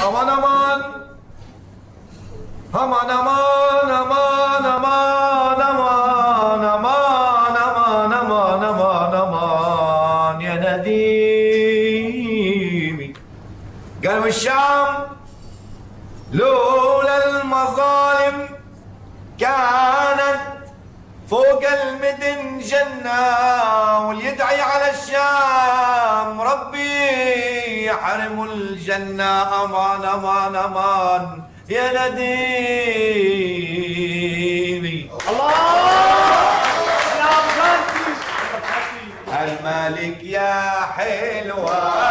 امان امان امان امان امان امان امان امان امان امان امان امان يا نديمي. قالوا الشام لولا المظالم كانت فوق المدن جنة، واللي يدعي على الشام ربي يحرم الجنة. أمان أمان أمان يا نديمي. الله يا الملك يا حلوة